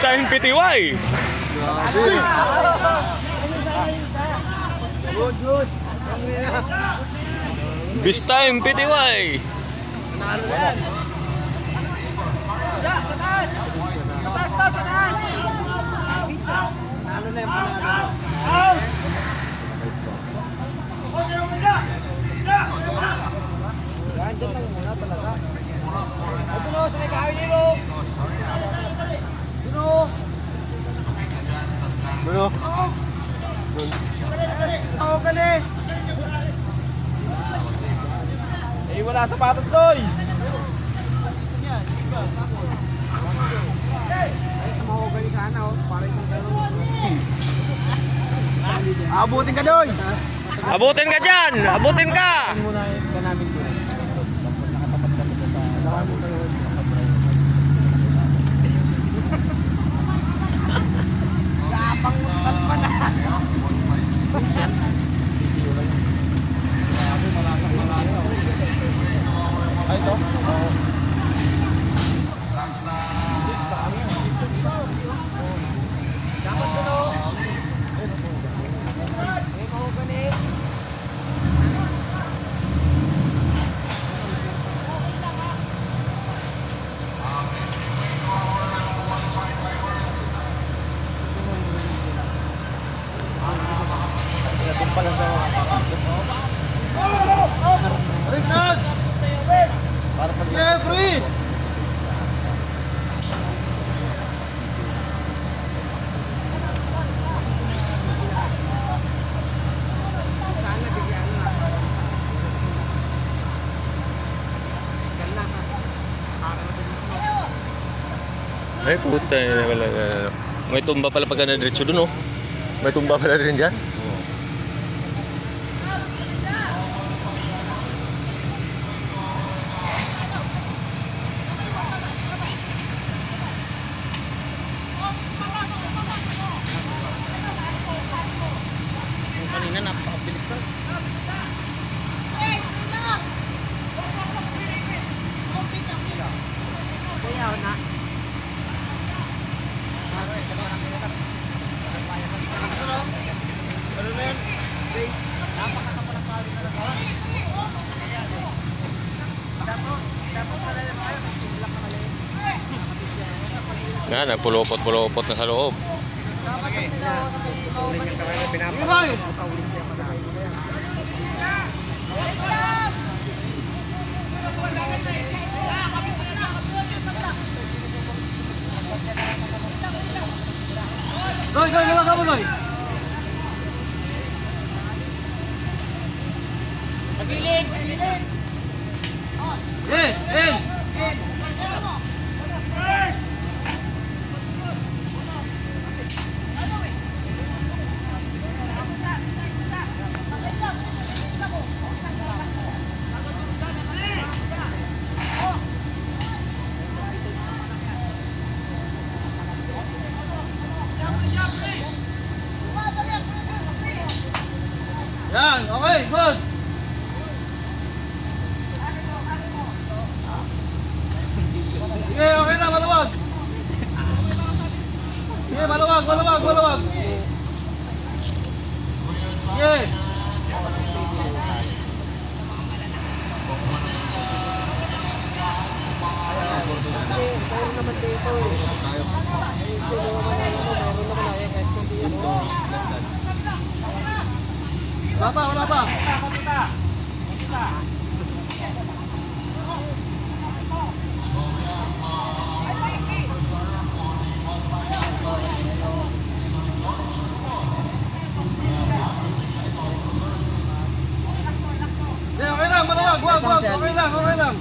Time PTY. Good. Beast Time PTY. Nanalo yan. Pataas! Pataas! Nanalo na yung panalo. Out! Diyan lang muna talaga. Duno, sa may kahoy nilo. Duno. Ako kali. Eh, wala sapatos doy. Abutin ka doy. Abutin ka dyan. Abutin ka. Ay, ito? Dapat dito. Free! Ay puta, may tumba pala pagka na-diretso dun oh. May tumba pala rin dyan. Kanina napakabilis ka. Kaya na. Nga, nagpulupot-pulupot na sa loob. Goy, gawa mo, Goy. Sa gilid. Eh. Yan, okay, good. Sige, okay na, maluwag. Sige, maluwag. Sige. Wala pa. Okay lang, maluwag, wag. Okay lang.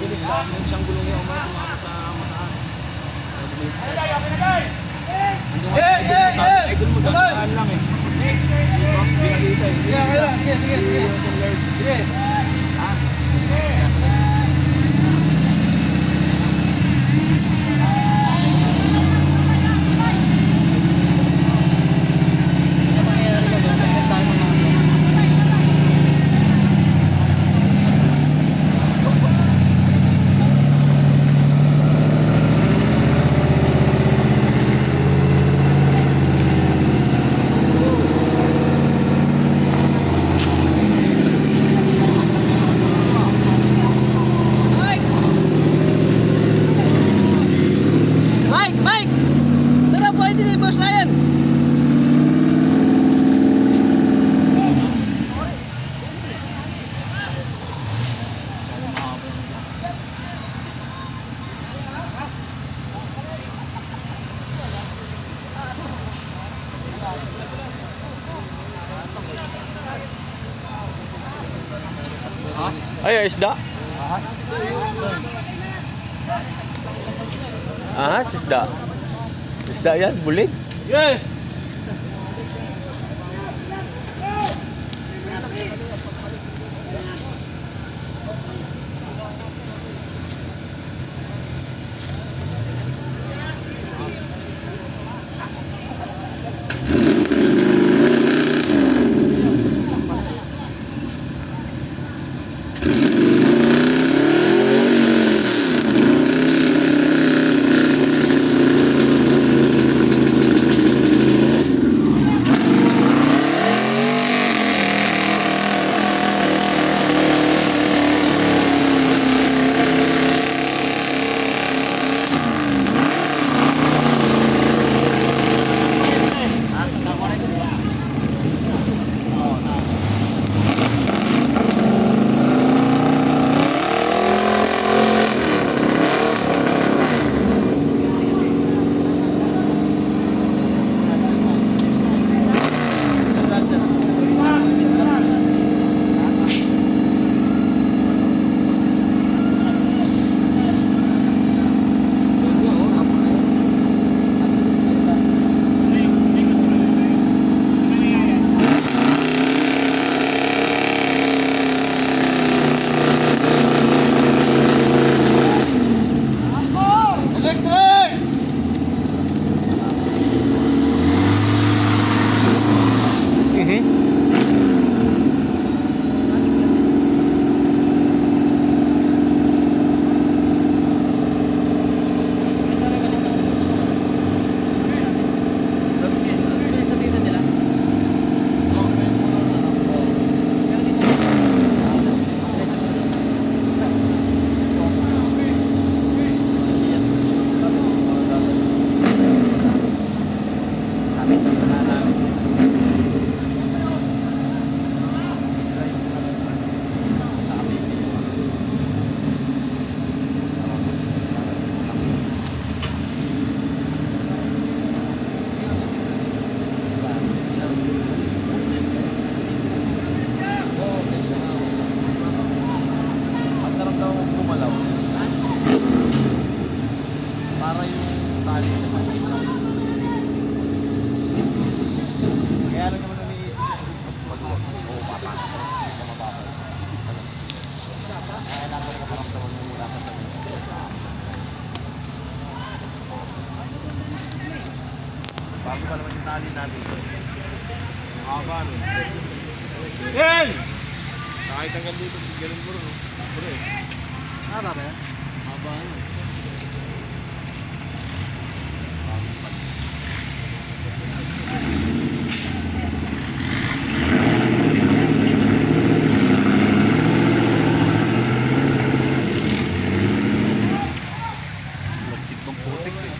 Yung isang gulong yung umakas sa mataas. Ay, doon mo dadaan lang eh. Sige. Ay, isda. Ahas, isda. Isda yan, bulig. Yes! Para yung tali sa masina. Kaya lang naman umiisip pag-uwag. Oo, mapa. Mapapapal. Kaya lang ko nakaramdaman mo mula ka sa bago pa naman yung tali natin. Ang haba nun. Yan! Nakahit hanggang dito. Ganun ko rin. Puro eh. Haba ba yan? Haba nun. Lagkit ng putik eh.